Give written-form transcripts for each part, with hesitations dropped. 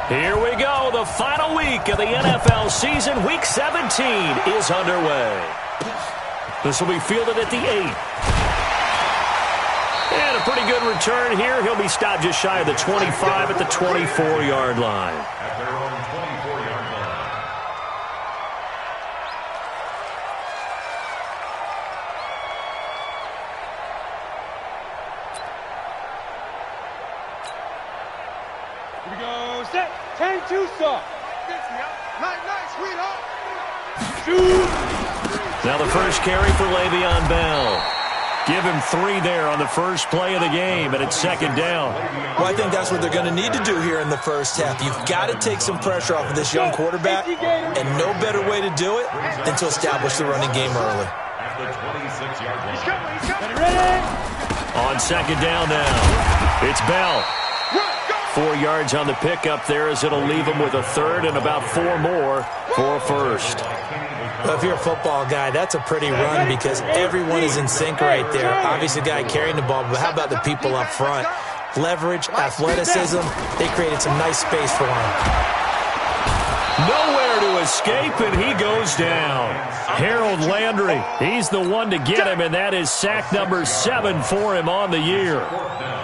Here we go. The final week of the NFL season. Week 17 is underway. This will be fielded at the 8. And a pretty good return here. He'll be stopped just shy of the 25 at the 24-yard line. At their own 24-yard line. Here we go. Set. 10-2 stop. Night, sweetheart. Shoot. Now the first carry for Le'Veon Bell. Give him 3 there on the first play of the game, and it's second down. Well, I think that's what they're going to need to do here in the first half. You've got to take some pressure off of this young quarterback, and no better way to do it than to establish the running game early. At the 26-yard line. Ready? On second down now, it's Bell. 4 yards on the pickup there as it'll leave him with a third and about 4 more for a first. Well, if you're a football guy, that's a pretty run because everyone is in sync right there. Obviously, the guy carrying the ball, but how about the people up front? Leverage, athleticism, they created some nice space for him. Nowhere to escape, and he goes down. Harold Landry, he's the one to get him, and that is sack number 7 for him on the year.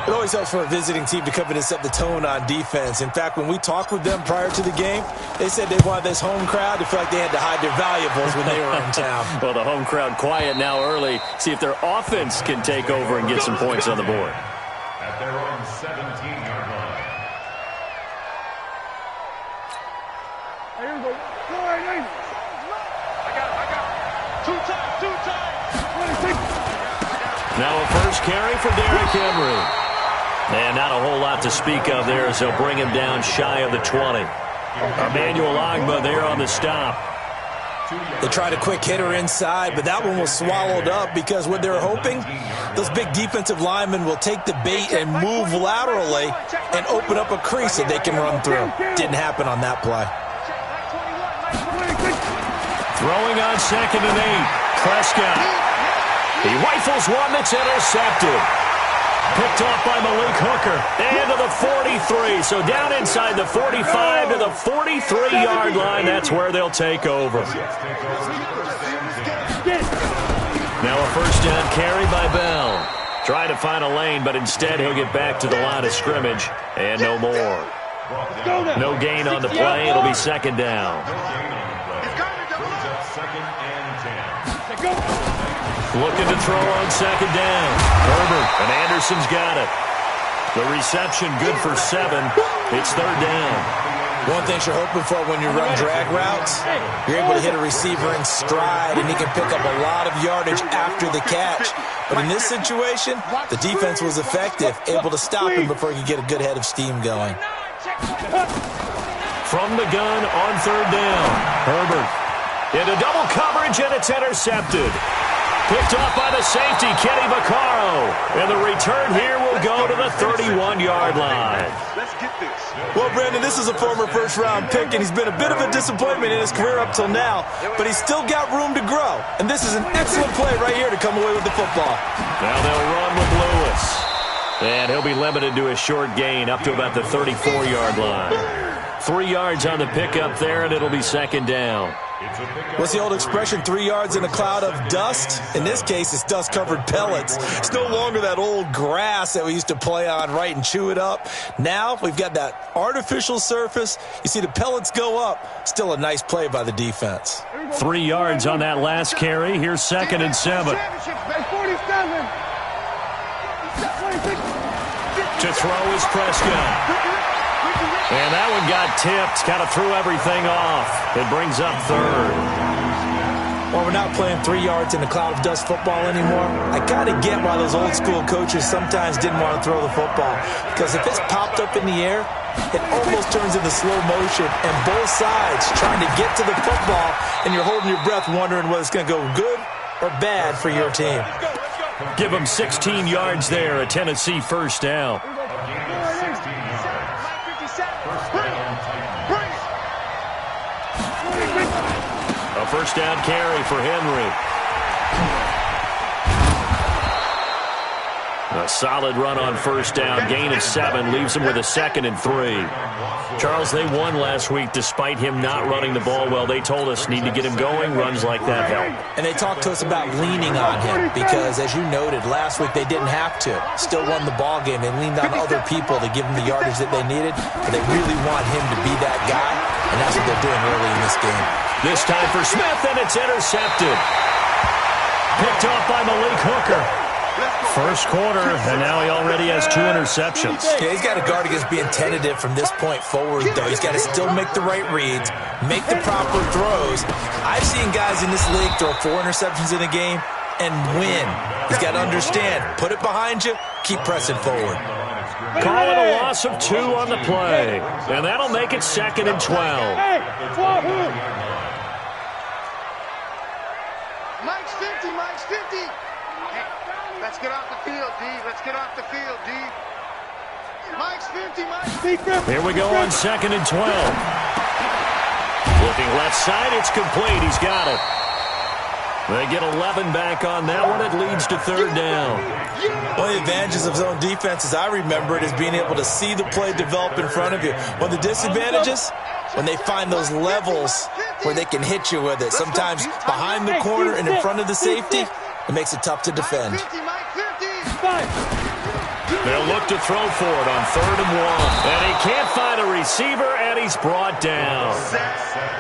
It always helps for a visiting team to come in and set the tone on defense. In fact, when we talked with them prior to the game, they said they wanted this home crowd to feel like they had to hide their valuables when they were in town. Well, the home crowd quiet now early. See if their offense can take over and get some points on the board. At their own 17-yard line. Here we go. I got it. Two times. Now a first carry for Derrick Henry. And not a whole lot to speak of there as they'll bring him down shy of the 20. Emmanuel Ogbah there on the stop. They tried a quick hitter inside, but that one was swallowed up because what they're hoping, those big defensive linemen will take the bait and move laterally and open up a crease that they can run through. Didn't happen on that play. Throwing on second and 8. Prescott. He rifles one that's intercepted. Picked off by Malik Hooker. And to the 43. So down inside the 45 to the 43-yard line. That's where they'll take over. Now a first down carry by Bell. Trying to find a lane, but instead he'll get back to the line of scrimmage. And no more. No gain on the play. It'll be second down. Looking to throw on second down. Herbert, and Anderson's got it. The reception good for 7. It's third down. One thing you're hoping for when you run drag routes, you're able to hit a receiver in stride, and he can pick up a lot of yardage after the catch. But in this situation, the defense was effective, able to stop him before he could get a good head of steam going. From the gun on third down. Herbert into double coverage, and it's intercepted. Picked off by the safety, Kenny Vaccaro. And the return here will go to the 31-yard line. Let's get this. Well, Brandon, this is a former first-round pick, and he's been a bit of a disappointment in his career up till now, but he's still got room to grow. And this is an excellent play right here to come away with the football. Now they'll run with Lewis. And he'll be limited to a short gain up to about the 34-yard line. 3 yards on the pickup there, and it'll be second down. What's the old expression, 3 yards in a cloud of dust? In this case, it's dust-covered pellets. It's no longer that old grass that we used to play on, right, and chew it up. Now we've got that artificial surface. You see the pellets go up. Still a nice play by the defense. 3 yards on that last carry. Here's second and 7. To throw is Prescott. And that one got tipped, kind of threw everything off. It brings up third. Well, we're not playing 3 yards in a cloud of dust football anymore. I kind of get why those old school coaches sometimes didn't want to throw the football. Because if it's popped up in the air, it almost turns into slow motion. And both sides trying to get to the football, and you're holding your breath wondering whether it's going to go good or bad for your team. Give them 16 yards there, a Tennessee first down. A first down carry for Henry. A solid run on first down. Gain of 7 leaves him with a 2nd and 3. Charles, they won last week despite him not running the ball well. They told us need to get him going. Runs like that help. And they talked to us about leaning on him because, as you noted, last week they didn't have to. Still won the ball game. They leaned on other people to give him the yardage that they needed. But they really want him to be that guy, and that's what they're doing early in this game. This time for Smith, and it's intercepted. Picked off by Malik Hooker. First quarter, and now he already has 2 interceptions. Yeah, he's got to guard against being tentative from this point forward, though. He's got to still make the right reads, make the proper throws. I've seen guys in this league throw 4 interceptions in a game and win. He's got to understand, put it behind you, keep pressing forward. Call it a loss of 2 on the play, and that'll make it 2nd and 12. Mike's 50, Mike's 50. Let's get off the field, D. Let's get off the field, D. Mike's 50, Mike's 50. Here we go on 2nd and 12. Looking left side, it's complete. He's got it. They get 11 back on that one. It leads to 3rd down. One of the advantages of zone defense, as I remember it, is being able to see the play develop in front of you. One of the disadvantages, when they find those levels where they can hit you with it. Sometimes behind the corner and in front of the safety, it makes it tough to defend. They'll look to throw for it on 3rd and 1. And he can't find a receiver, and he's brought down.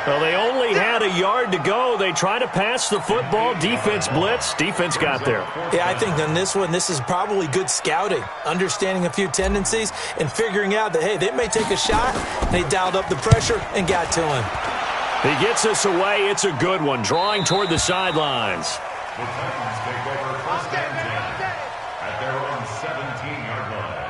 Well, they only had a yard to go. They try to pass the football. Defense blitz. Defense got there. Yeah, I think on this one, this is probably good scouting, understanding a few tendencies, and figuring out that, hey, they may take a shot. They dialed up the pressure and got to him. He gets us away. It's a good one, drawing toward the sidelines. The Titans take over 1st and 10 at their own 17-yard line.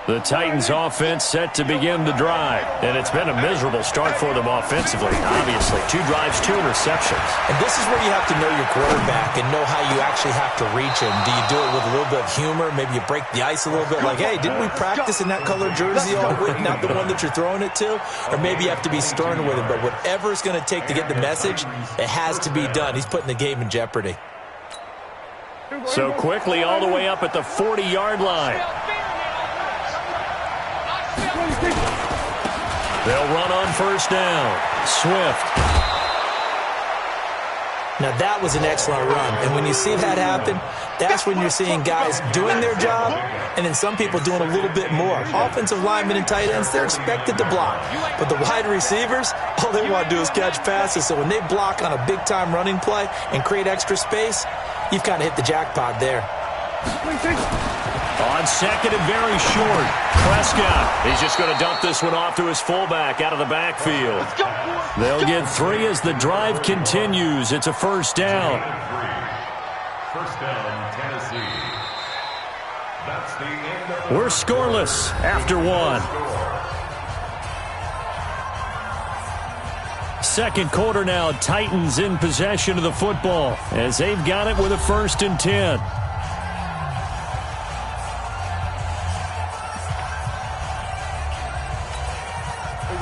The Titans offense set to begin the drive. And it's been a miserable start for them offensively, obviously. 2 drives, 2 interceptions. And this is where you have to know your quarterback and know how you actually have to reach him. Do you do it with a little bit of humor? Maybe you break the ice a little bit like, hey, didn't we practice in that colored jersey all week, not the one that you're throwing it to? Or maybe you have to be stern with him. But whatever it's going to take to get the message, it has to be done. He's putting the game in jeopardy. So quickly all the way up at the 40-yard line. They'll run on 1st down. Swift. Now, that was an excellent run. And when you see that happen, that's when you're seeing guys doing their job and then some people doing a little bit more. Offensive linemen and tight ends, they're expected to block. But the wide receivers, all they want to do is catch passes. So when they block on a big-time running play and create extra space, you've kind of hit the jackpot there. On 2nd and very short. Prescott, he's just going to dump this one off to his fullback out of the backfield. They'll get 3 as the drive continues. It's a 1st down. 1st down, Tennessee. That's the end of the... We're scoreless after 1. 2nd quarter now. Titans in possession of the football as they've got it with a 1st and 10.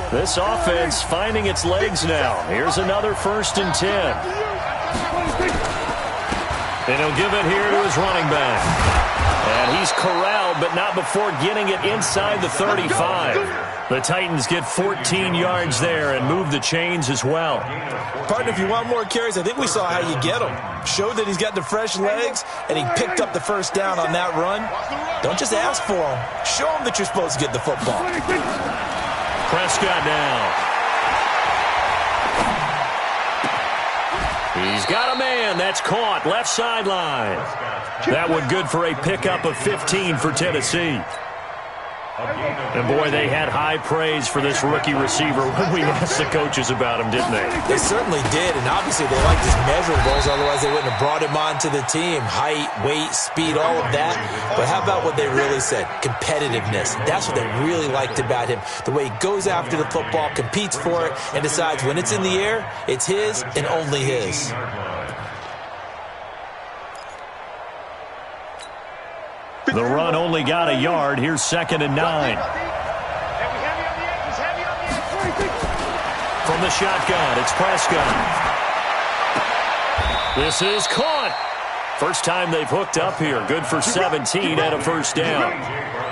This offense finding its legs now. Here's another 1st and 10. And he'll give it here to his running back. And he's corralled, but not before getting it inside the 35. The Titans get 14 yards there and move the chains as well. Partner, if you want more carries, I think we saw how you get him. Showed that he's got the fresh legs, and he picked up the 1st down on that run. Don't just ask for him. Show him that you're supposed to get the football. Prescott now. He's got a man. That's caught. Left sideline. That one good for a pickup of 15 for Tennessee. And, boy, they had high praise for this rookie receiver when we asked the coaches about him, didn't they? They certainly did, and obviously they liked his measurables. Otherwise, they wouldn't have brought him onto the team. Height, weight, speed, all of that. But how about what they really said? Competitiveness. That's what they really liked about him. The way he goes after the football, competes for it, and decides when it's in the air, it's his and only his. The run only got a yard. Here's 2nd and 9. Heavy on the edges, heavy on the edges. From From the shotgun, it's Prescott. This is caught. First time they've hooked up here. Good for 17 and a first down.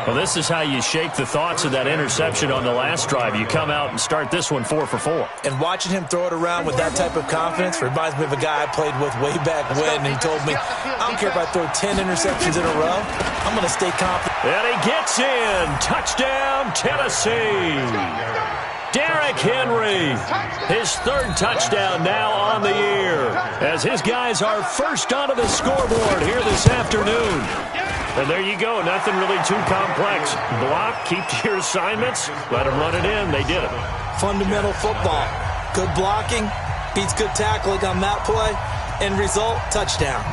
Well, this is how you shake the thoughts of that interception on the last drive. You come out and start this one 4 for 4. And watching him throw it around with that type of confidence reminds me of a guy I played with way back when, and he told me, I don't care if I throw 10 interceptions in a row, I'm going to stay confident. And he gets in. Touchdown, Tennessee. Derrick Henry, his third touchdown now on the year, as his guys are first onto the scoreboard here this afternoon. And there you go, nothing really too complex. Block, keep to your assignments, let them run it in. They did it. Fundamental football. Good blocking, beats good tackling on that play. End result, touchdown.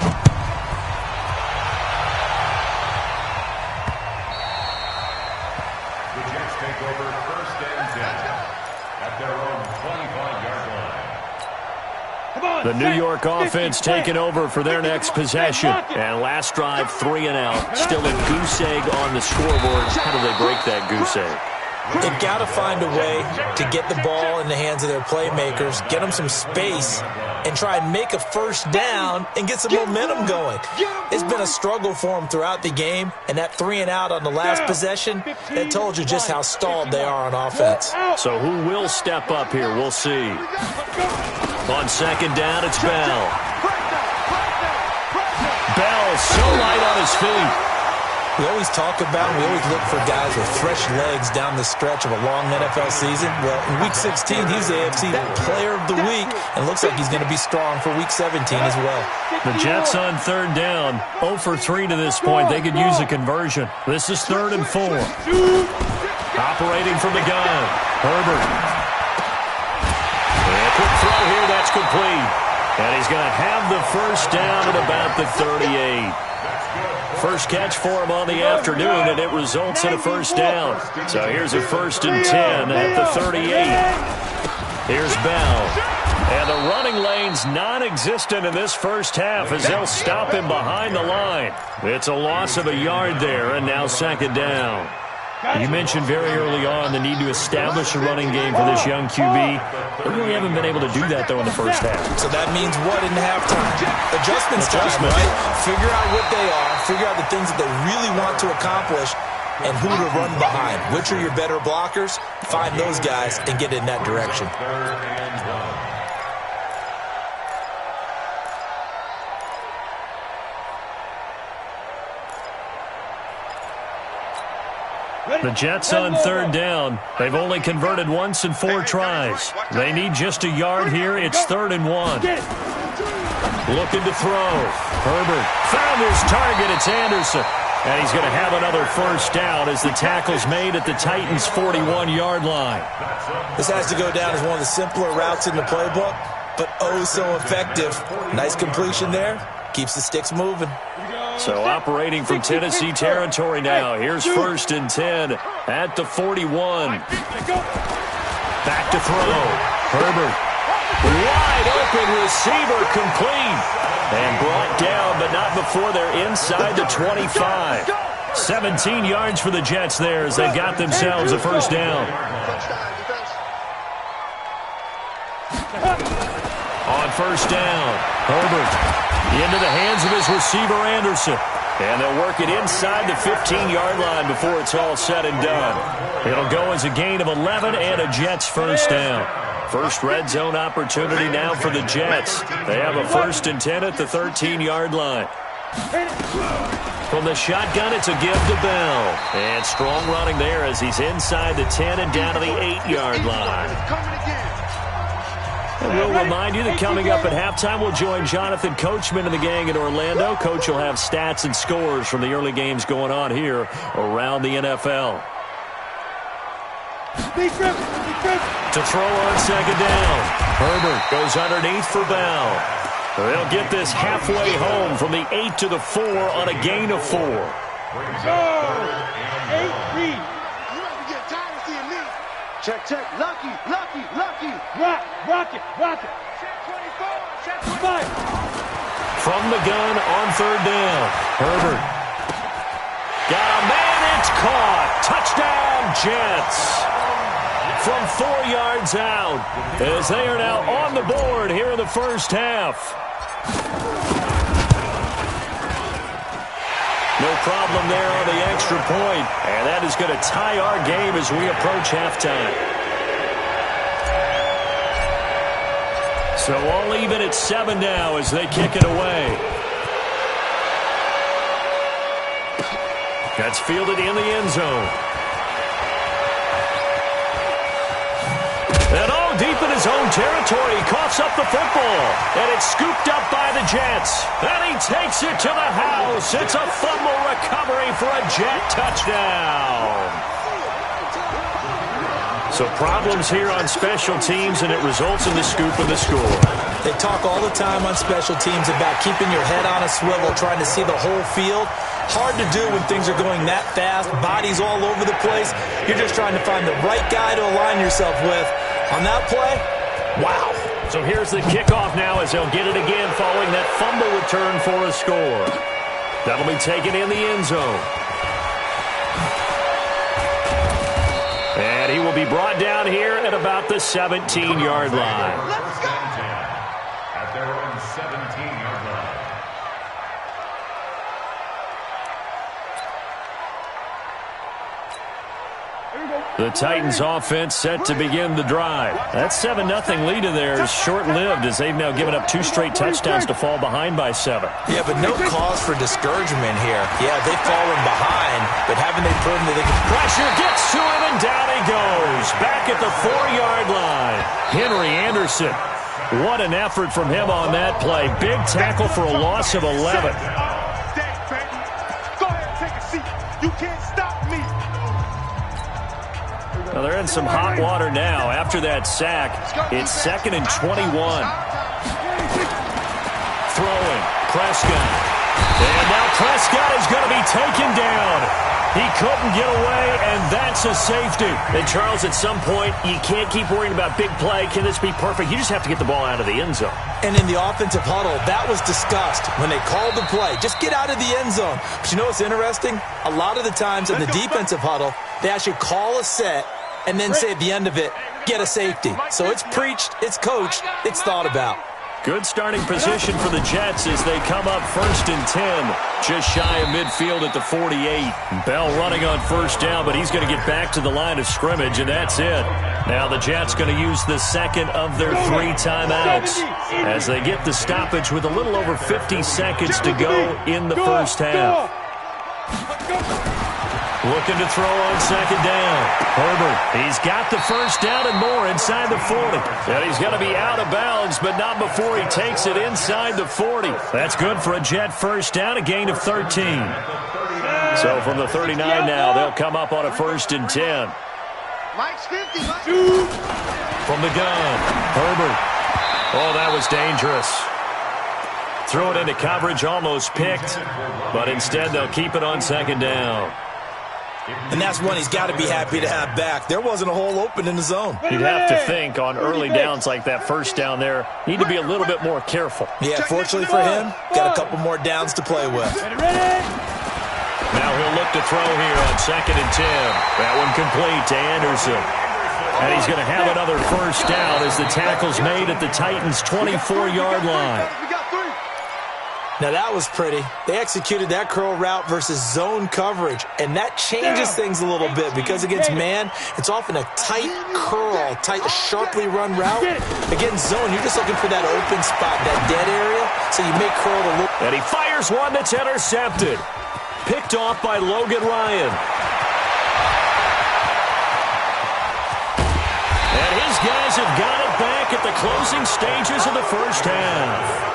The Jets take over first and 10 at their own 25-yard line. The New York offense taking over for their next possession. And last drive, 3 and out. Still a goose egg on the scoreboard. How do they break that goose egg? They've got to find a way to get the ball in the hands of their playmakers, get them some space, and try and make a first down and get some momentum going. It's been a struggle for them throughout the game, and that 3 and out on the last possession, that told you just how stalled they are on offense. So who will step up here? We'll see. On second down, it's Bell. Bell so light on his feet. We always talk about, we always look for guys with fresh legs down the stretch of a long NFL season. Well, in Week 16, he's the AFC Player of the Week, and looks like he's going to be strong for Week 17 as well. The Jets on third down, 0 for 3 to this point. They could use a conversion. This is 3rd and 4. Operating from the gun, Herbert. And quick throw here, that's complete. And he's going to have the first down at about the 38. First catch for him on the afternoon, and it results in a first down. So here's a 1st and 10 at the 38. Here's Bell. And the running lane's non-existent in this first half as they'll stop him behind the line. It's a loss of a yard there, and now second down. You mentioned very early on the need to establish a running game for this young QB. They really haven't been able to do that, though, in the first half. So that means what in halftime? Adjustments time, right? Figure out what they are, figure out the things that they really want to accomplish, and who to run behind. Which are your better blockers? Find those guys and get in that direction. The Jets on third down. They've only converted once in 4 tries. They need just a yard here. It's 3rd and 1. Looking to throw. Herbert found his target. It's Anderson. And he's going to have another first down as the tackle's made at the Titans' 41-yard line. This has to go down as one of the simpler routes in the playbook, but oh so effective. Nice completion there. Keeps the sticks moving. So operating from Tennessee territory now. Here's 1st and 10 at the 41. Back to throw. Herbert. Wide open receiver complete. And brought down, but not before they're inside the 25. 17 yards for the Jets there as they've got themselves a first down. On first down, Herbert into the hands of his receiver, Anderson. And they'll work it inside the 15-yard line before it's all said and done. It'll go as a gain of 11 and a Jets first down. First red zone opportunity now for the Jets. They have a 1st and 10 at the 13-yard line. From the shotgun, it's a give to Bell. And strong running there as he's inside the 10 and down to the 8-yard line. And we'll remind you that coming up at halftime, we'll join Jonathan Coachman and the gang in Orlando. Coach will have stats and scores from the early games going on here around the NFL. To throw on second down. Herbert goes underneath for Bell. They'll get this halfway home from the 8 to the 4 on a gain of 4. You might be getting tired of seeing me. Check, check. Lucky. Rock it. Check 24. Check 25. From the gun on third down. Herbert. Got a man. It's caught. Touchdown, Jets. from 4 yards out, as they are now on the board here in the first half. No problem there on the extra point, and that is going to tie our game as we approach halftime. So all even at 7 now as they kick it away. That's fielded in the end zone. And all deep in his own territory, he coughs up the football. And it's scooped up by the Jets. And he takes it to the house. It's a fumble recovery for a Jet touchdown. So problems here on special teams, and it results in the scoop and the score. They talk all the time on special teams about keeping your head on a swivel, trying to see the whole field. Hard to do when things are going that fast, bodies all over the place. You're just trying to find the right guy to align yourself with. On that play, wow. So here's the kickoff now as they'll get it again following that fumble return for a score. That'll be taken in the end zone. And he will be brought down here at about the 17-yard line. Let's go! At their own 17-yard line. The Titans offense set to begin the drive. That 7-0 lead in there is short-lived as they've now given up 2 straight touchdowns to fall behind by 7. Yeah, but no cause for discouragement here. Yeah, they've fallen behind, but haven't they proven that they can... Pressure gets to him, and down he goes. Back at the 4-yard line. Henry Anderson. What an effort from him on that play. Big tackle for a loss of 11. Go ahead, take a seat. You can't stop me. Well, they're in some hot water now. After that sack, it's 2nd and 21. Throwing, Prescott. And now Prescott is going to be taken down. He couldn't get away, and that's a safety. And, Charles, at some point, you can't keep worrying about big play. Can this be perfect? You just have to get the ball out of the end zone. And in the offensive huddle, that was discussed when they called the play. Just get out of the end zone. But you know what's interesting? A lot of the times in the defensive huddle, they actually call a set and then say at the end of it, get a safety. So it's preached, it's coached, it's thought about. Good starting position for the Jets as they come up 1st and 10. Just shy of midfield at the 48. Bell running on 1st down, but he's going to get back to the line of scrimmage, and that's it. Now the Jets going to use the 2nd of their 3 timeouts as they get the stoppage with a little over 50 seconds to go in the first half. Looking to throw on 2nd down. Herbert, he's got the 1st down and more inside the 40. And he's going to be out of bounds, but not before he takes it inside the 40. That's good for a Jet 1st down, a gain of 13. So from the 39 now, they'll come up on a 1st and 10. Mike's 50, Mike. From the gun, Herbert. Oh, that was dangerous. Throw it into coverage, almost picked, but instead they'll keep it on 2nd down. And that's one he's got to be happy to have back. There wasn't a hole open in the zone. You'd have to think on early downs like that 1st down there, need to be a little bit more careful. Yeah, fortunately for him, got a couple more downs to play with. Now he'll look to throw here on 2nd and 10. That one complete to Anderson. And he's going to have another 1st down as the tackle's made at the Titans' 24-yard line. Now that was pretty. They executed that curl route versus zone coverage, and that changes things a little bit because against man, it's often a tight curl, tight, sharply run route. Against zone, you're just looking for that open spot, that dead area, so you make curl to look. And he fires one that's intercepted. Picked off by Logan Ryan. And his guys have got it back at the closing stages of the first half.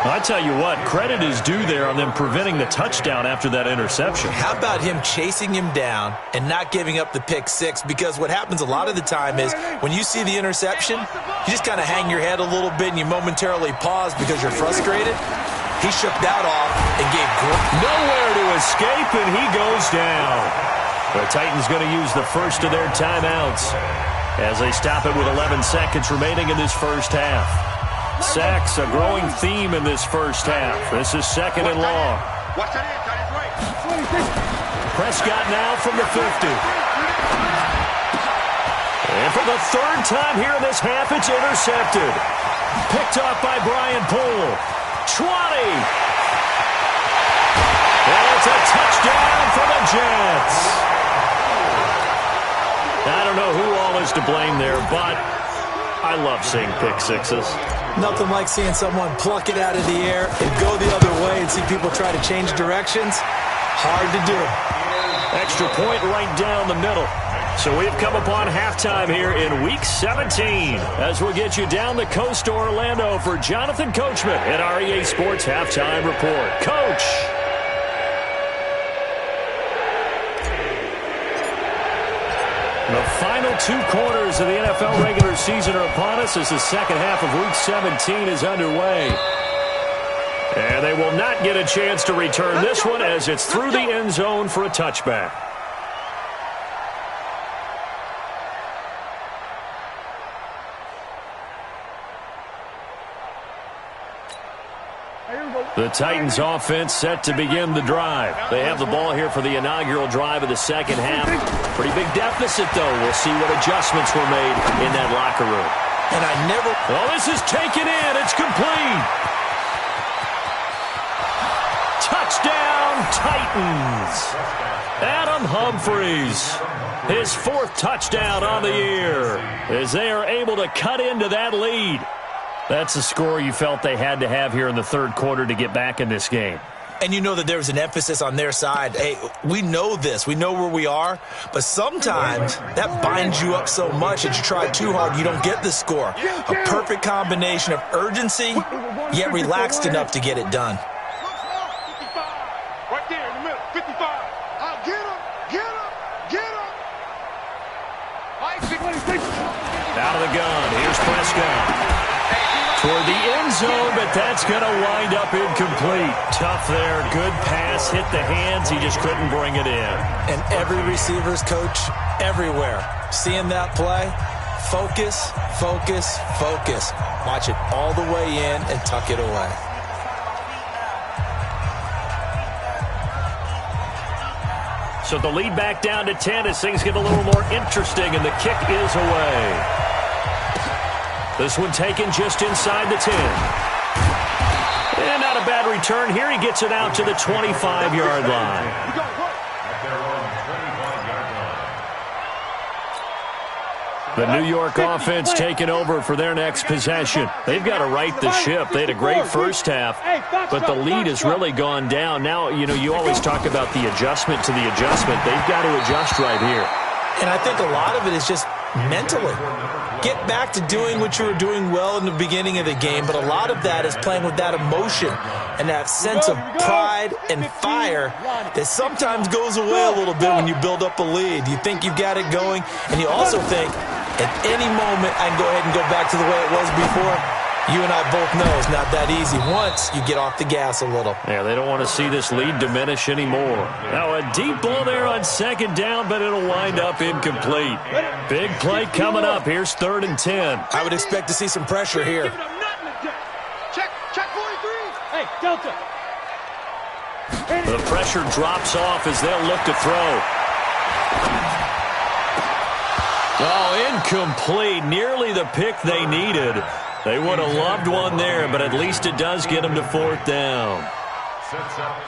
I tell you what, credit is due there on them preventing the touchdown after that interception. How about him chasing him down and not giving up the pick 6? Because what happens a lot of the time is when you see the interception, you just kind of hang your head a little bit and you momentarily pause because you're frustrated. He shook that off and gave nowhere to escape, and he goes down. The Titans going to use the first of their timeouts as they stop it with 11 seconds remaining in this first half. Sacks, a growing theme in this first half. This is 2nd and long. Prescott now from the 50. for the third time here in this half, it's intercepted. Picked off by Brian Poole. 20. And it's a touchdown for the Jets. I don't know who all is to blame there, but I love seeing pick sixes. Nothing like seeing someone pluck it out of the air and go the other way and see people try to change directions. Hard to do. Extra point right down the middle. So we've come upon halftime here in Week 17 as we'll get you down the coast to Orlando for Jonathan Coachman at our EA Sports Halftime Report. Coach. The final 2 quarters of the NFL regular season are upon us as the second half of Week 17 is underway. And they will not get a chance to return this one as it's through the end zone for a touchback. The Titans offense set to begin the drive. They have the ball here for the inaugural drive of the second half. Pretty big deficit, though. We'll see what adjustments were made in that locker room. And I never... Well, this is taken in. It's complete. Touchdown, Titans. Adam Humphries. His 4th touchdown on the year as they are able to cut into that lead. That's the score you felt they had to have here in the third quarter to get back in this game. And you know that there's an emphasis on their side. Hey, we know this. We know where we are. But sometimes that binds you up so much that you try too hard, you don't get the score. A perfect combination of urgency, yet relaxed enough to get it done. Right there in the middle, 55. Get him, get him, get him. Out of the gun, here's Prescott. Toward the end zone, but that's going to wind up incomplete. Tough there. Good pass. Hit the hands. He just couldn't bring it in. And every receiver's coach everywhere. Seeing that play, focus, focus, focus. Watch it all the way in and tuck it away. So the lead back down to 10 as things get a little more interesting, and the kick is away. This one taken just inside the 10. And not a bad return here. He gets it out to the 25-yard line. The New York offense taking over for their next possession. They've got to right the ship. They had a great first half, but the lead has really gone down. Now, you always talk about the adjustment to the adjustment. They've got to adjust right here. And I think a lot of it is just mentally. Get back to doing what you were doing well in the beginning of the game, but a lot of that is playing with that emotion and that sense of pride and fire that sometimes goes away a little bit when you build up a lead. You think you've got it going, and you also think, at any moment, I can go ahead and go back to the way it was before. You and I both know it's not that easy once you get off the gas a little. Yeah, they don't want to see this lead diminish anymore. Now a deep ball there on second down, but it'll wind up incomplete. Big play coming up. Here's 3rd and 10. I would expect to see some pressure here. Check 43. Hey, Delta. The pressure drops off as they'll look to throw. Oh, incomplete. Nearly the pick they needed. They would have loved one there, but at least it does get them to 4th down.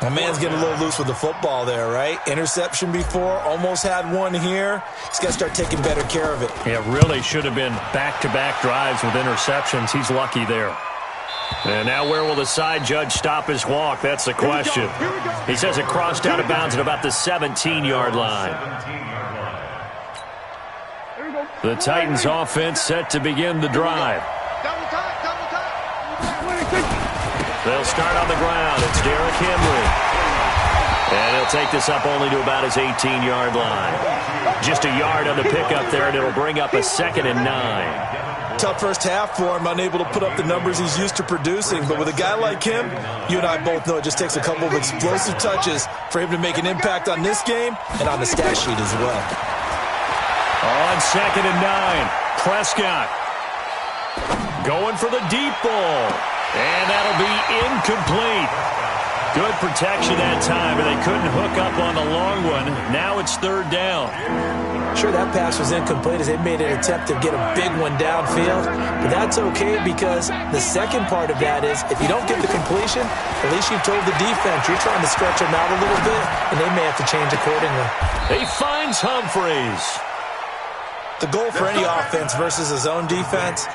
My man's getting a little loose with the football there, right? Interception before, almost had one here. He's got to start taking better care of it. Yeah, really should have been back-to-back drives with interceptions. He's lucky there. And now where will the side judge stop his walk? That's the question. He says it crossed out of bounds at about the 17-yard line. The Titans offense set to begin the drive. Double time. They'll start on the ground. It's Derrick Henry. And he'll take this up only to about his 18-yard line. Just a yard on the pickup there, and it'll bring up a 2nd and 9. Tough first half for him, unable to put up the numbers he's used to producing. But with a guy like him, you and I both know it just takes a couple of explosive touches for him to make an impact on this game and on the stat sheet as well. On 2nd and 9, Prescott going for the deep ball. And that'll be incomplete. Good good protection that time, but they couldn't hook up on the long one. Now it's third down. Sure, that pass was incomplete as they made an attempt to get a big one downfield, but that's okay because the second part of that is if you don't get the completion, at least you've told the defense you're trying to stretch them out a little bit, and they may have to change accordingly. He finds Humphries. The goal for any offense versus a zone defense,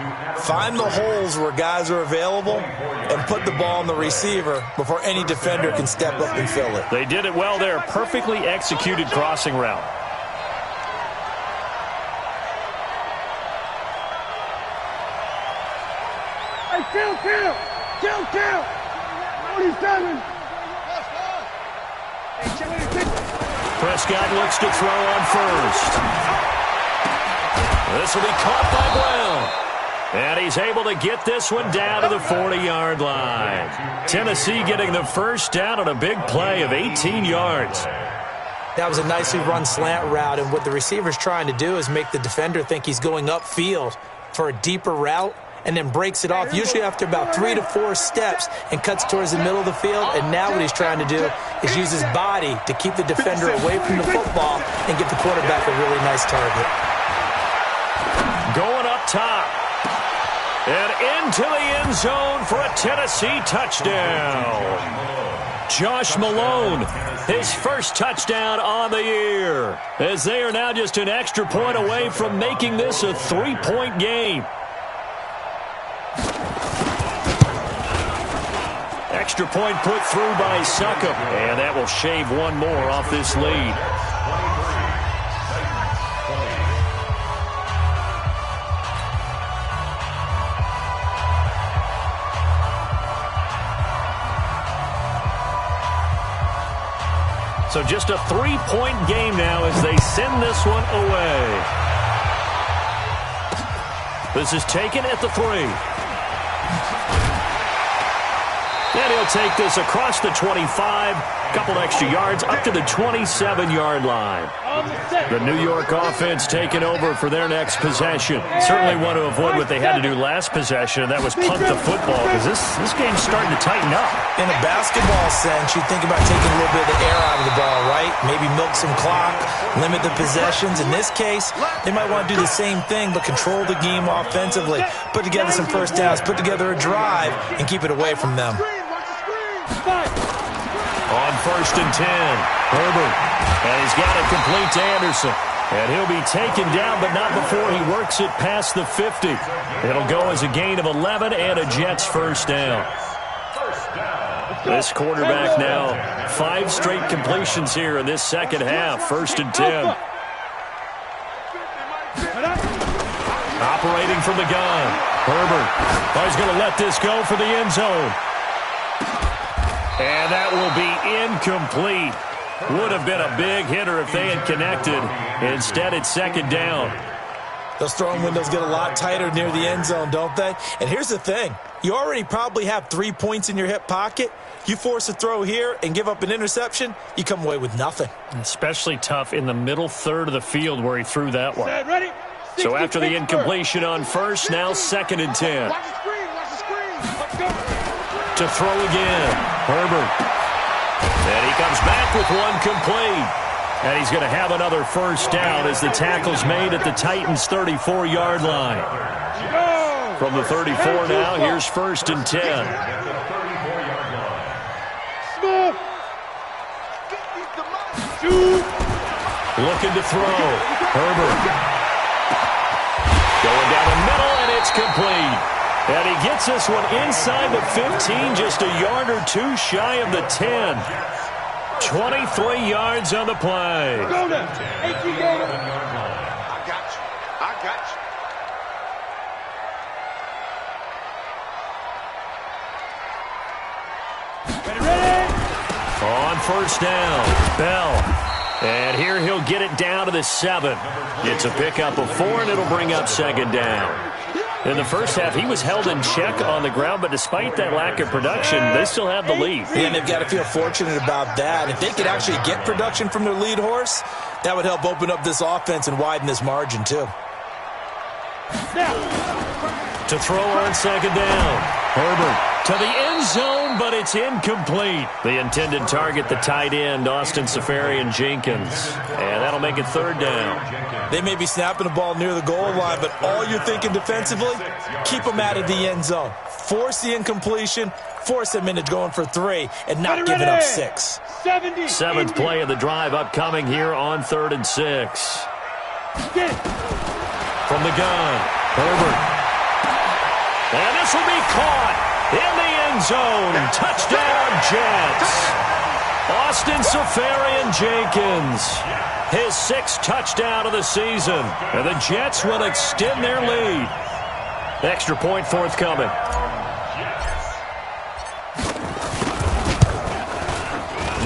find the holes where guys are available and put the ball on the receiver before any defender can step up and fill it. They did it well there. Perfectly executed crossing route. Kill! 47! Prescott looks to throw on first. This will be caught by Brown. And he's able to get this one down to the 40-yard line. Tennessee getting the first down on a big play of 18 yards. That was a nicely run slant route, and what the receiver's trying to do is make the defender think he's going upfield for a deeper route, and then breaks it off, usually after about 3 to 4 steps, and cuts towards the middle of the field. And now what he's trying to do is use his body to keep the defender away from the football and get the quarterback a really nice target. Going up top. And into the end zone for a Tennessee touchdown. Josh Malone, his first touchdown on the year, as they are now just an extra point away from making this a 3-point game. Extra point put through by Succop, and that will shave one more off this lead. So just a 3-point game now as they send this one away. This is taken at the 3. And he'll take this across the 25, a couple extra yards, up to the 27-yard line. The New York offense taking over for their next possession. Certainly want to avoid what they had to do last possession, and that was punt the football, because this game's starting to tighten up. In a basketball sense, you think about taking a little bit of the air out of the ball, right? Maybe milk some clock, limit the possessions. In this case, they might want to do the same thing, but control the game offensively. Put together some first downs, put together a drive, and keep it away from them. On 1st and 10, Herbert, and he's got it complete to Anderson. And he'll be taken down, but not before he works it past the 50. It'll go as a gain of 11 and a Jets first down. This quarterback now, 5 straight completions here in this second half. 1st and 10. Operating from the gun, Herbert. Oh, he's going to let this go for the end zone. And that will be incomplete. Would have been a big hitter if they had connected. Instead, it's 2nd down. Those throwing windows get a lot tighter near the end zone, don't they? And here's the thing. You already probably have 3 points in your hip pocket. You force a throw here and give up an interception, you come away with nothing. Especially tough in the middle third of the field where he threw that one. So after the incompletion on first, now 2nd and 10. To throw again, Herbert. And he comes back with one complete. And he's going to have another first down as the tackle's made at the Titans' 34-yard line. From the 34 now, here's 1st and 10. Looking to throw. Herbert. Going down the middle, and it's complete. And he gets this one inside the 15, just a yard or 2 shy of the 10. 23 yards on the play. I got you. Ready? On 1st down, Bell. And here he'll get it down to the 7. It's a pickup of 4, and it'll bring up 2nd down. In the first half, he was held in check on the ground, but despite that lack of production, they still have the lead. And they've got to feel fortunate about that. If they could actually get production from their lead horse, that would help open up this offense and widen this margin, too. To throw on 2nd down, Herbert to the end zone, but it's incomplete. The intended target, the tight end, Austin Seferian-Jenkins. And that'll make it third down. They may be snapping the ball near the goal line, but all you're thinking defensively, keep them out of the end zone. Force the incompletion, force them into going for 3, and not giving up 6. 7th play of the drive upcoming here on 3rd and 6. From the gun, Herbert. And this will be caught in the end zone. Touchdown, Jets. Austin Seferian-Jenkins, his 6th touchdown of the season. And the Jets will extend their lead. Extra point forthcoming.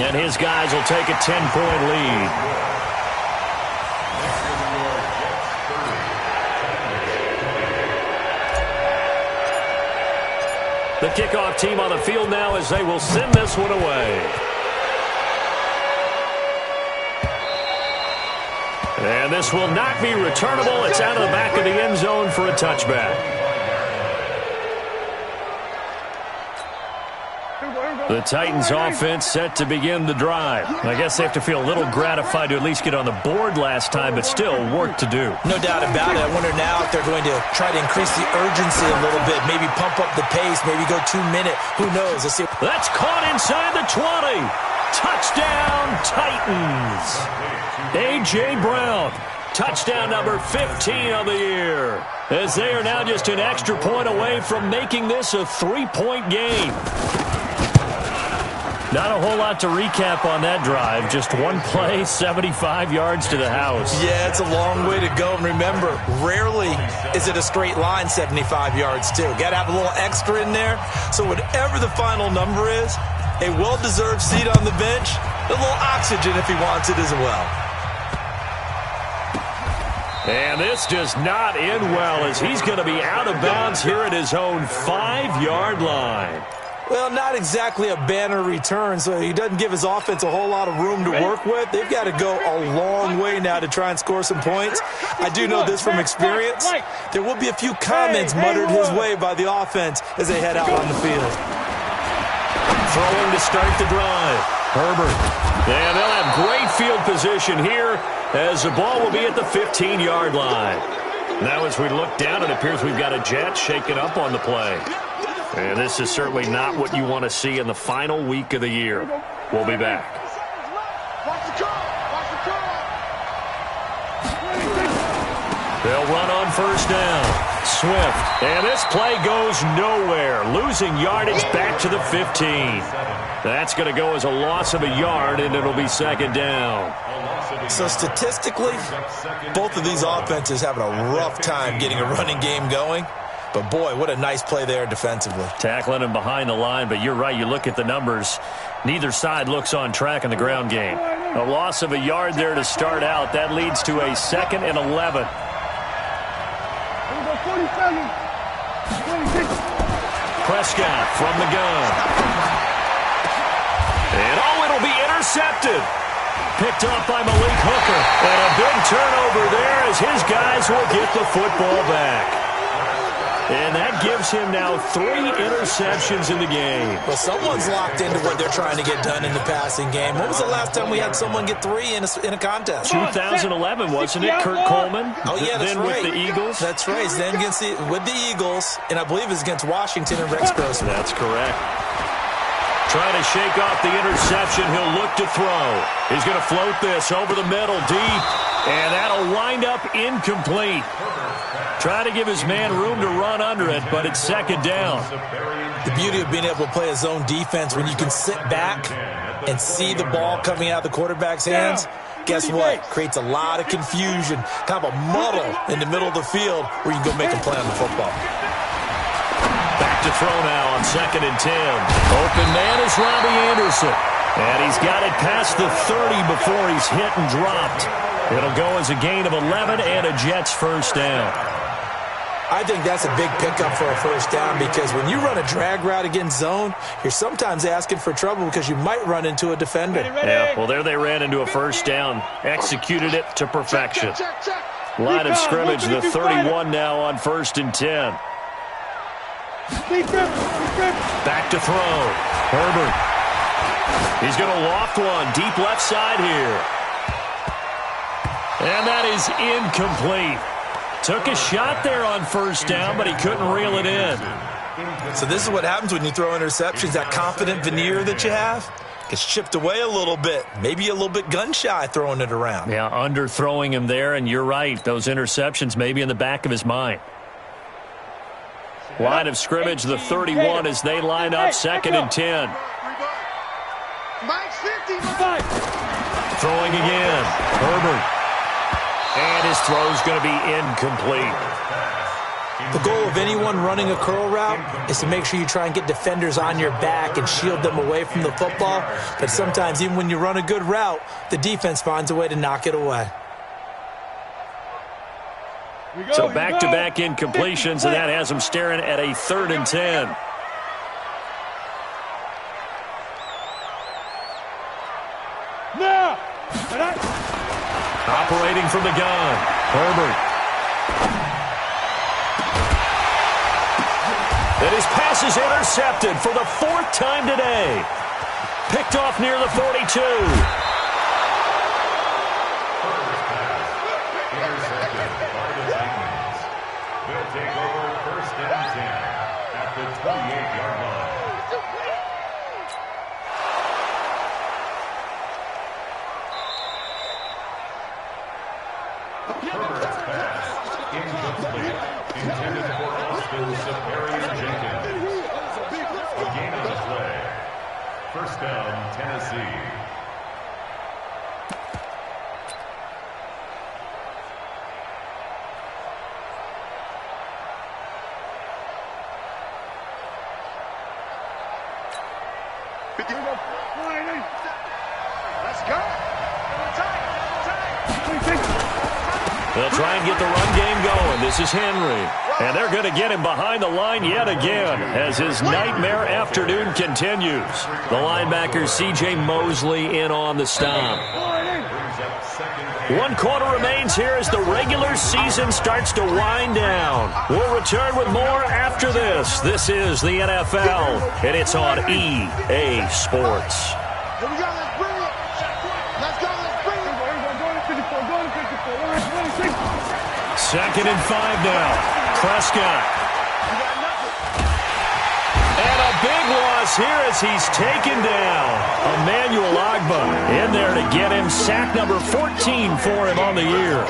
And his guys will take a 10-point lead. The kickoff team on the field now as they will send this one away. And this will not be returnable. It's out of the back of the end zone for a touchback. The Titans offense set to begin the drive. I guess they have to feel a little gratified to at least get on the board last time, but still work to do. No doubt about it. I wonder now if they're going to try to increase the urgency a little bit, maybe pump up the pace, maybe go 2-minute. Who knows? Let's see. That's caught inside the 20. Touchdown, Titans. A.J. Brown. Touchdown number 15 of the year. As they are now just an extra point away from making this a 3-point game. Not a whole lot to recap on that drive. Just one play, 75 yards to the house. Yeah, it's a long way to go. And remember, rarely is it a straight line 75 yards, too. Got to have a little extra in there. So whatever the final number is, a well-deserved seat on the bench, a little oxygen if he wants it as well. And this does not end well as he's going to be out of bounds here at his own 5-yard line. Well, not exactly a banner return, so he doesn't give his offense a whole lot of room to work with. They've got to go a long way now to try and score some points. I do know this from experience. There will be a few comments muttered his way by the offense as they head out on the field. Throwing to start the drive. Herbert. And they'll have great field position here as the ball will be at the 15-yard line. Now as we look down, it appears we've got a Jet shaken up on the play. And this is certainly not what you want to see in the final week of the year. We'll be back. They'll run on first down. Swift. And this play goes nowhere. Losing yardage back to the 15. That's going to go as a loss of a yard, and it'll be 2nd down. So statistically, both of these offenses having a rough time getting a running game going. But, boy, what a nice play there defensively. Tackling him behind the line, but you're right. You look at the numbers. Neither side looks on track in the ground game. A loss of a yard there to start out. That leads to a 2nd and 11. Prescott from the gun. And, it'll be intercepted. Picked off by Malik Hooker. And a big turnover there as his guys will get the football back. And that gives him now 3 interceptions in the game. Well, someone's locked into what they're trying to get done in the passing game. When was the last time we had someone get 3 in a contest? 2011, wasn't it, Kurt Coleman? Oh, yeah, that's then right. With the Eagles? That's right. Then with the Eagles, and I believe it's against Washington and Rex Grossman. That's correct. Trying to shake off the interception. He'll look to throw. He's going to float this over the middle deep, and that'll wind up incomplete. Try to give his man room to run under it, but it's 2nd down. The beauty of being able to play a zone defense when you can sit back and see the ball coming out of the quarterback's hands, guess what? Creates a lot of confusion, kind of a muddle in the middle of the field where you can go make a play on the football. Back to throw now on 2nd and 10. Open man is Robbie Anderson. And he's got it past the 30 before he's hit and dropped. It'll go as a gain of 11 and a Jets first down. I think that's a big pickup for a first down because when you run a drag route against zone, you're sometimes asking for trouble because you might run into a defender. Yeah, well, there they ran into a first down. Executed it to perfection. Line of scrimmage, the 31 now on 1st and 10. Back to throw. Herbert. He's going to loft one deep left side here. And that is incomplete. Took a shot there on first down, but he couldn't reel it in. So this is what happens when you throw interceptions. That confident veneer that you have gets chipped away a little bit. Maybe a little bit gun-shy throwing it around. Yeah, underthrowing him there, and you're right. Those interceptions may be in the back of his mind. Line of scrimmage, the 31 as they line up 2nd and 10. Mike's 50. Throwing again. Herbert. And his throw's going to be incomplete. The goal of anyone running a curl route is to make sure you try and get defenders on your back and shield them away from the football. But sometimes even when you run a good route, the defense finds a way to knock it away. So back-to-back incompletions, and that has him staring at a 3rd and 10. Operating from the gun, Herbert. And his pass is intercepted for the 4th time today. Picked off near the 42. Intercepted by the Titans. They'll take over 1st and 10 at the 28-yard line. Herbert's pass, incomplete, intended for Austin Seferian-Jenkins. A gain on the play. 1st down, Tennessee. Let's go. They'll try and get the run game going. This is Henry. And they're going to get him behind the line yet again as his nightmare afternoon continues. The linebacker C.J. Mosley in on the stop. 1 quarter remains here as the regular season starts to wind down. We'll return with more after this. This is the NFL, and it's on EA Sports. Here we go. Let's bring it. Let's go. Let's bring it. 2nd and 5 now. Prescott. And a big loss here as he's taken down. Emmanuel Ogbah in there to get him. Sack number 14 for him on the year.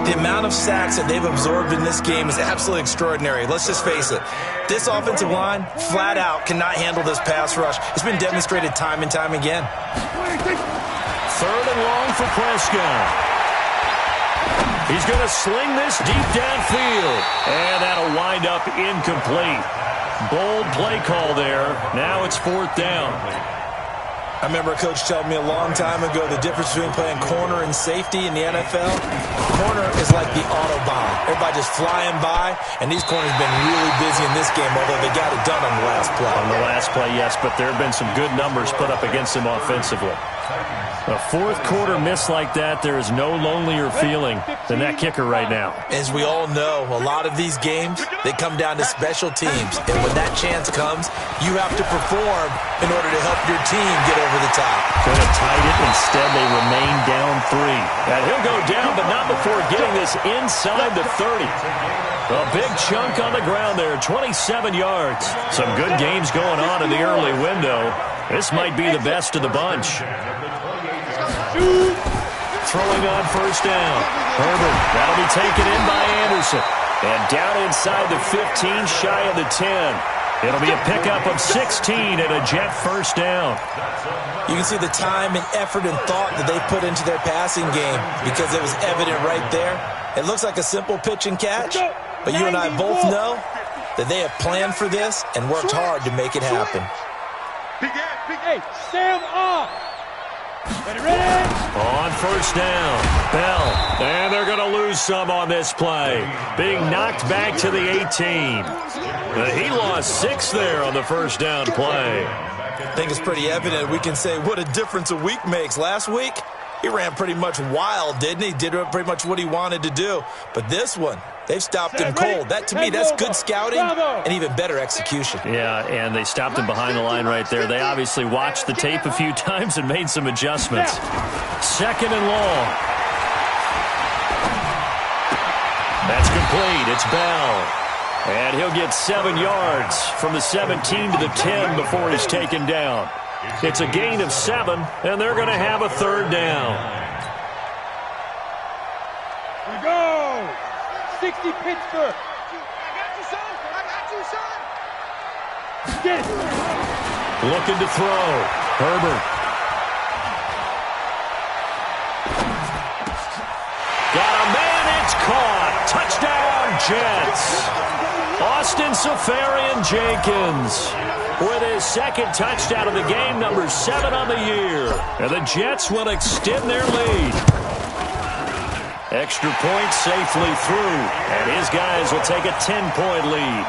The amount of sacks that they've absorbed in this game is absolutely extraordinary. Let's just face it. This offensive line, flat out, cannot handle this pass rush. It's been demonstrated time and time again. 3rd and long for Prescott. He's going to sling this deep downfield. And that'll wind up incomplete. Bold play call there. Now it's 4th down. I remember a coach telling me a long time ago the difference between playing corner and safety in the NFL. Corner is like the Autobahn. Everybody just flying by, and these corners have been really busy in this game, although they got it done on the last play. On the last play, yes, but there have been some good numbers put up against them offensively. A 4th quarter miss like that, there is no lonelier feeling than that kicker right now. As we all know, a lot of these games, they come down to special teams. And when that chance comes, you have to perform in order to help your team get over the top. Could have tied it. Instead, they remain down 3. And he'll go down, but not before getting this inside the 30. A big chunk on the ground there, 27 yards. Some good games going on in the early window. This might be the best of the bunch. Throwing on 1st down. Herbert, that'll be taken in by Anderson. And down inside the 15, shy of the 10. It'll be a pickup of 16 and a Jet 1st down. You can see the time and effort and thought that they put into their passing game because it was evident right there. It looks like a simple pitch and catch, but you and I both know that they have planned for this and worked hard to make it happen. Hey, stand up. Ready? On 1st down, Bell. And they're going to lose some on this play. Being knocked back to the 18. He lost 6 there on the 1st down play. I think it's pretty evident. We can say what a difference a week makes. Last week, he ran pretty much wild, didn't he? Did pretty much what he wanted to do. But this one, They've stopped him cold. That, to me, that's good scouting and even better execution. Yeah, and they stopped him behind the line right there. They obviously watched the tape a few times and made some adjustments. Second and long. That's complete. It's Bell. And he'll get 7 yards from the 17 to the 10 before he's taken down. It's a gain of 7, and they're going to have a third down. We go! 60 Pittsburgh. I got you, son. I got you, son. Get it. Looking to throw. Herbert. Got a man. It's caught. Touchdown, Jets. Austin Seferian-Jenkins with his second touchdown of the game, number 7 on the year. And the Jets will extend their lead. Extra point safely through, and his guys will take a 10-point lead.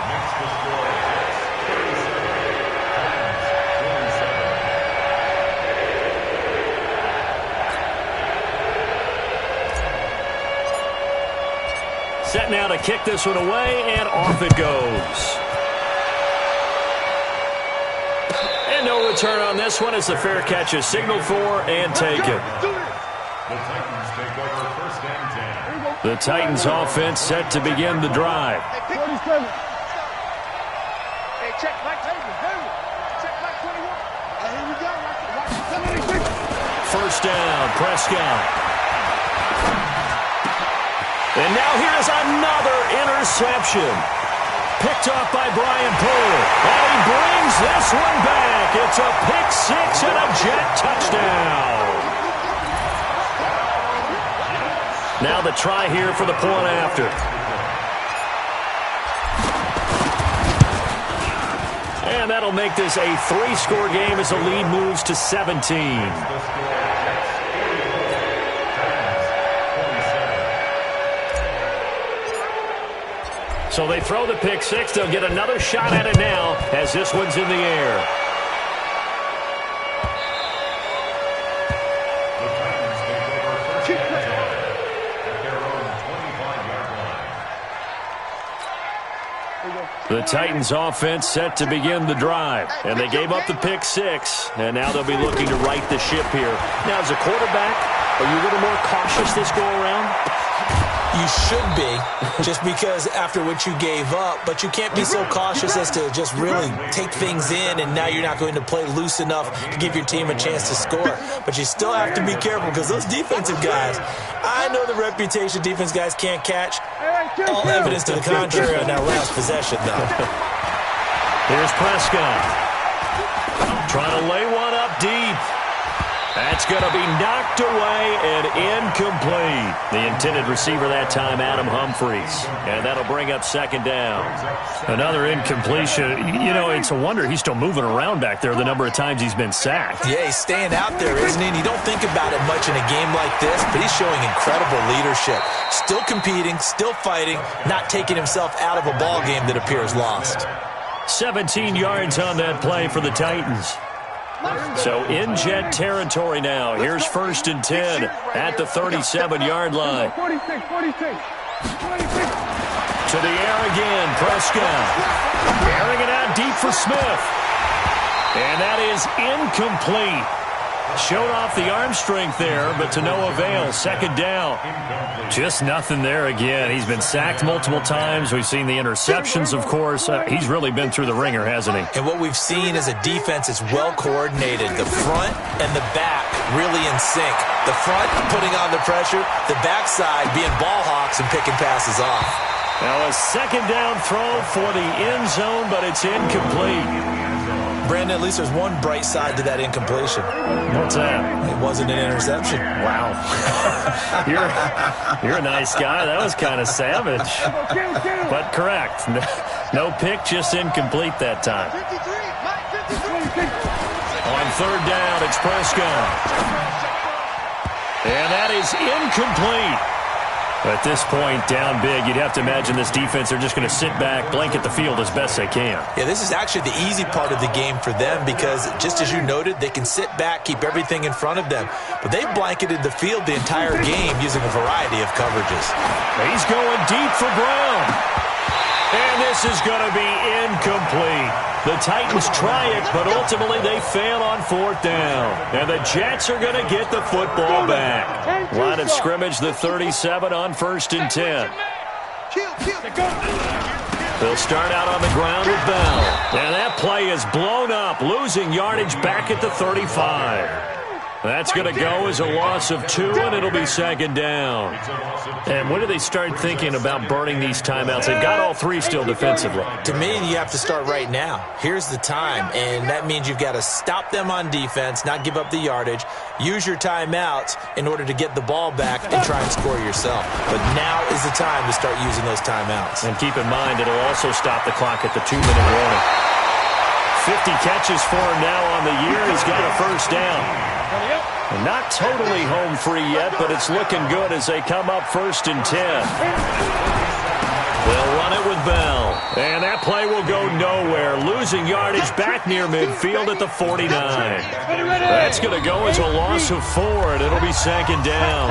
Set now to kick this one away, and off it goes. And no return on this one as the fair catch is signaled for and taken. The Titans take over first and 10. The Titans offense set to begin the drive. Hey, check Mike Taylor. Check Mike 21. Here we go. First down, Prescott. And now here's another interception. Picked off by Brian Poole. And he brings this one back. It's a pick 6 and a Jet touchdown. Now the try here for the point after. And that'll make this a 3-score game as the lead moves to 17. So they throw the pick 6. They'll get another shot at it now as this one's in the air. The Titans take over first and 10 at their own 25-yard line. The Titans offense set to begin the drive. And they gave up the pick 6. And now they'll be looking to right the ship here. Now, as a quarterback, are you a little more cautious this go around? You should be, just because after what you gave up, but you can't be so cautious as to just really take things in, and now you're not going to play loose enough to give your team a chance to score. But you still have to be careful because those defensive guys, I know the reputation defense guys can't catch. All evidence to the contrary on that last possession, though. Here's Prescott. Trying to lay one up deep. That's going to be knocked away and incomplete. The intended receiver that time, Adam Humphries. And that'll bring up second down. Another incompletion. You know, it's a wonder he's still moving around back there the number of times he's been sacked. Yeah, he's staying out there, isn't he? And you don't think about it much in a game like this, but he's showing incredible leadership. Still competing, still fighting, not taking himself out of a ball game that appears lost. 17 yards on that play for the Titans. So in Jet territory now. Here's first and 10 at the 37-yard line. 46. To the air again, Prescott. Airing it out deep for Smith. And that is incomplete. Showed off the arm strength there, but to no avail. Second down. Just nothing there again. He's been sacked multiple times. We've seen the interceptions, of course. He's really been through the ringer, hasn't he? And what we've seen is a defense that's well coordinated. The front and the back really in sync. The front putting on the pressure, the backside being ball hawks and picking passes off. Now a second down throw for the end zone, but it's incomplete. Brandon, at least there's one bright side to that incompletion. What's that? It wasn't an interception. Wow. You're a nice guy. That was kind of savage. But correct. No pick, just incomplete that time. 53. Mike 53. On third down, it's Prescott. And that is incomplete. At this point, down big, you'd have to imagine this defense are just going to sit back, blanket the field as best they can. Yeah, this is actually the easy part of the game for them because, just as you noted, they can sit back, keep everything in front of them. But they've blanketed the field the entire game using a variety of coverages. He's going deep for Brown. And this is going to be incomplete. The Titans try it, but ultimately they fail on fourth down. And the Jets are going to get the football back. Line of scrimmage, the 37 on 1st and 10. They'll start out on the ground with Bell. And that play is blown up, losing yardage back at the 35. That's going to go as a loss of 2, and it'll be 2nd down. And when do they start thinking about burning these timeouts? They've got all 3 still defensively. To me, you have to start right now. Here's the time, and that means you've got to stop them on defense, not give up the yardage, use your timeouts in order to get the ball back and try and score yourself. But now is the time to start using those timeouts. And keep in mind, it'll also stop the clock at the 2-minute warning. 50 catches for him now on the year. He's got a 1st down. Not totally home free yet, but it's looking good as they come up 1st and 10. They'll run it with Bell. And that play will go nowhere. Losing yardage back near midfield at the 49. That's going to go as a loss of 4, and it'll be 2nd down.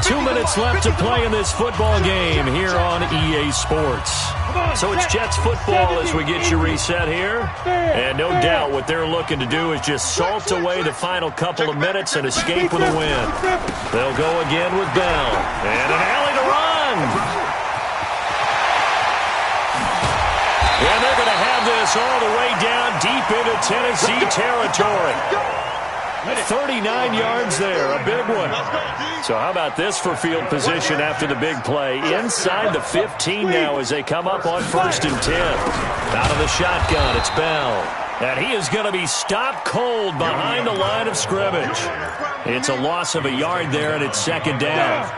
2 minutes left to play in this football game here on EA Sports. So it's Jets football as we get you reset here. And no doubt what they're looking to do is just salt away the final couple of minutes and escape with a win. They'll go again with Bell. And an alley to run. And they're going to have this all the way down deep into Tennessee territory. 39 yards there, a big one. So how about this for field position after the big play? Inside the 15 now as they come up on 1st and 10. Out of the shotgun, it's Bell. And he is going to be stopped cold behind the line of scrimmage. It's a loss of a yard there, and it's 2nd down.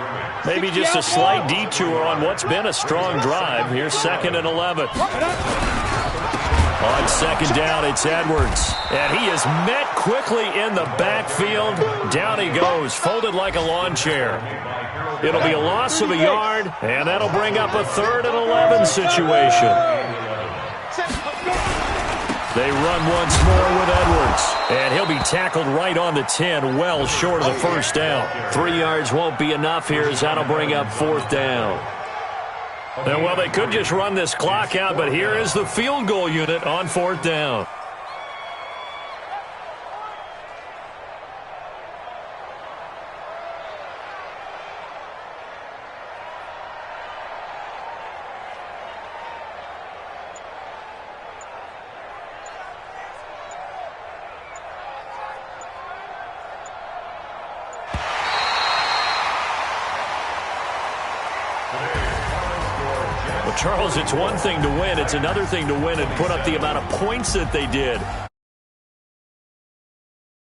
Maybe just a slight detour on what's been a strong drive. Here's 2nd and 11. On 2nd down, it's Edwards. And he is met quickly in the backfield. Down he goes, folded like a lawn chair. It'll be a loss of a yard, and that'll bring up a 3rd and 11 situation. They run once more with Edwards. And he'll be tackled right on the 10, well short of the 1st down. 3 yards won't be enough here as that'll bring up 4th down. And, well, they could just run this clock out, but here is the field goal unit on 4th down. Charles, it's one thing to win. It's another thing to win and put up the amount of points that they did.